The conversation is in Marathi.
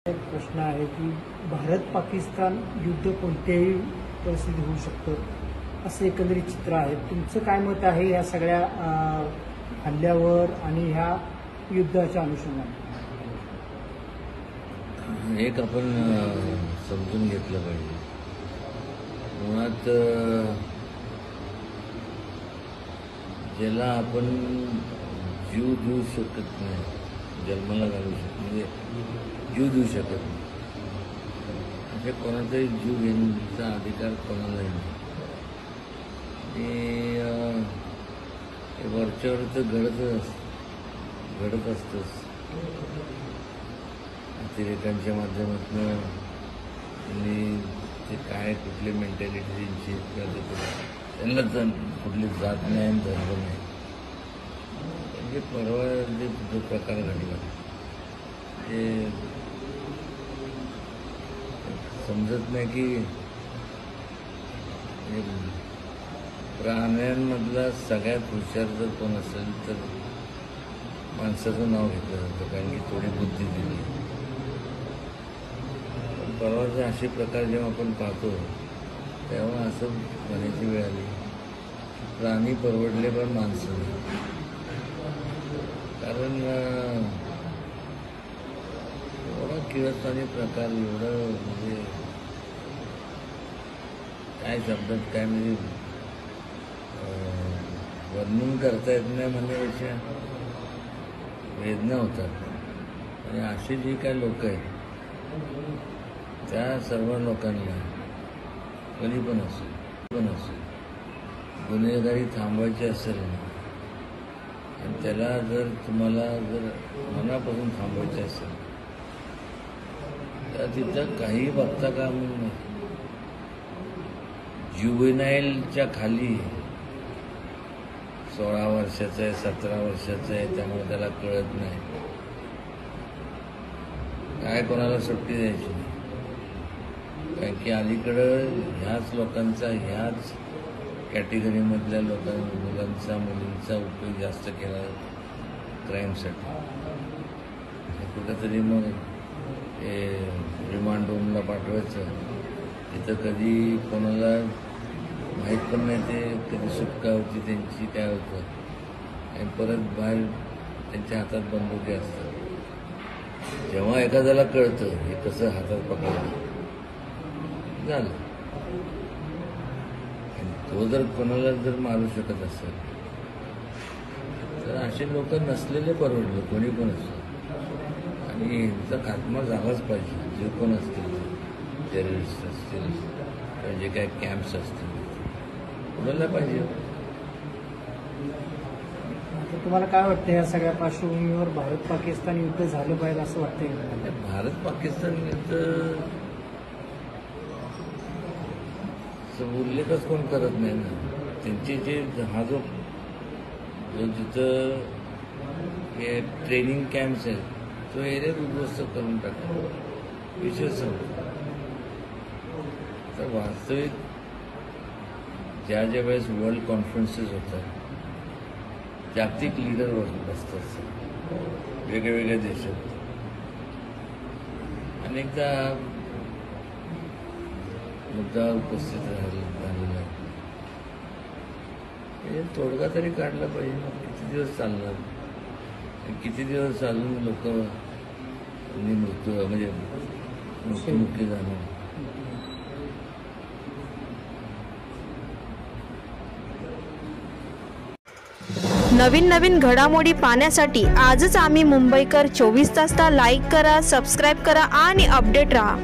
एक प्रश्न आहे की भारत पाकिस्तान युद्ध कोणत्याही परिस्थितीत होऊ शकतं असं एकंदरीत चित्र आहे. तुमचं काय मत आहे या सगळ्या हल्ल्यावर आणि ह्या युद्धाच्या अनुषंगाने? एक आपण समजून घेतलं पाहिजे. मुळात ज्याला आपण जीव देऊ शकत नाही, जन्माला घालू शकत म्हणजे जीव देऊ शकत नाही, असे कोणाचाही जीव घेण्याचा अधिकार कोणालाही नाही. आणि वरच्यावर तर घडत असतंच. अतिरेकांच्या माध्यमातून त्यांनी ते काय कुठली मेंटॅलिटी त्यांची त्यांना तर कुठली जात नाही आणि धर्म नाही. म्हणजे परवा जो प्रकार घडला ते समजत नाही की प्राण्यांमधला सगळ्यात हुशार जर कोण असेल तर माणसाचं नाव घेतलं जातं, कारण की थोडी बुद्धी दिली. पण परवाचे असे प्रकार जेव्हा आपण पाहतो तेव्हा असं म्हणायची वेळ आली, प्राणी परवडले पण माणसं नाही. कारण एवढा किळसवाणी प्रकार, एवढं म्हणजे काय शब्दात काय म्हणजे वर्णन करता येत नाही म्हणण्यापेक्षा वेदना होतात. आणि अशी जी काय लोक आहेत त्या सर्व लोकांना कधी पण असो गुन्हेगारी थांबवायची असेल आणि त्याला जर तुम्हाला जर मनापासून थांबवायचे असेल तर तिथं काही बघता काम नाही. ज्युव्हेनाईलच्या खाली 16 वर्षाचं आहे, 17 वर्षाचं आहे, त्यामुळे त्याला कळत नाही. काय कोणाला सुट्टी द्यायची नाही, कारण की अलीकडं ह्याच लोकांचा, ह्याच कॅटेगरीमधल्या मुलांचा मुलींचा उपयोग जास्त केला क्राईमसाठी. कुठंतरी मग हे रिमांड होमला पाठवायचं, तिथं कधी कोणाला माहीत पण नाही ते कधी सुटका होती त्यांची, काय होतं, आणि परत बाहेर त्यांच्या हातात बंदुकी असतात. जेव्हा एखाद्याला कळतं हे कसं हातात पकडलं झालं, आणि तो जर कोणाला जर मारू शकत असेल तर असे लोक नसलेले परवडले, कोणी पण असतं. आणि यांचा खात्मा झालाच पाहिजे. जे कोण असतील, टेररिस्ट असतील किंवा जे काय कॅम्प्स असतील, उडायला पाहिजे. तुम्हाला काय वाटतं या सगळ्या पार्श्वभूमीवर भारत पाकिस्तान युद्ध झालं पाहिजे असं वाटतंय? भारत पाकिस्तान युद्ध उल्लेखच कोण करत नाही ना. त्यांचे जे हा जो जिथं हे ट्रेनिंग कॅम्प्स आहेत तो एरियात उद्ध्वस्त करून टाकतो, विषय संपतो. तर वास्तविक ज्या वेळेस वर्ल्ड कॉन्फरन्सेस होतात, जागतिक लीडर बसतात वेगळ्या देशात, अनेकदा मुद्दा उपस्थित झालेला आहे. हे तोडगा तरी काढला पाहिजे. किती दिवस चालणार, किती दिवस चालून लोक मृत्युमुखी जाणार. नवीन घडामोडी पाहण्यासाठी आजच आम्ही मुंबईकर 24 तासला लाईक करा, सबस्क्राईब करा आणि अपडेट रहा.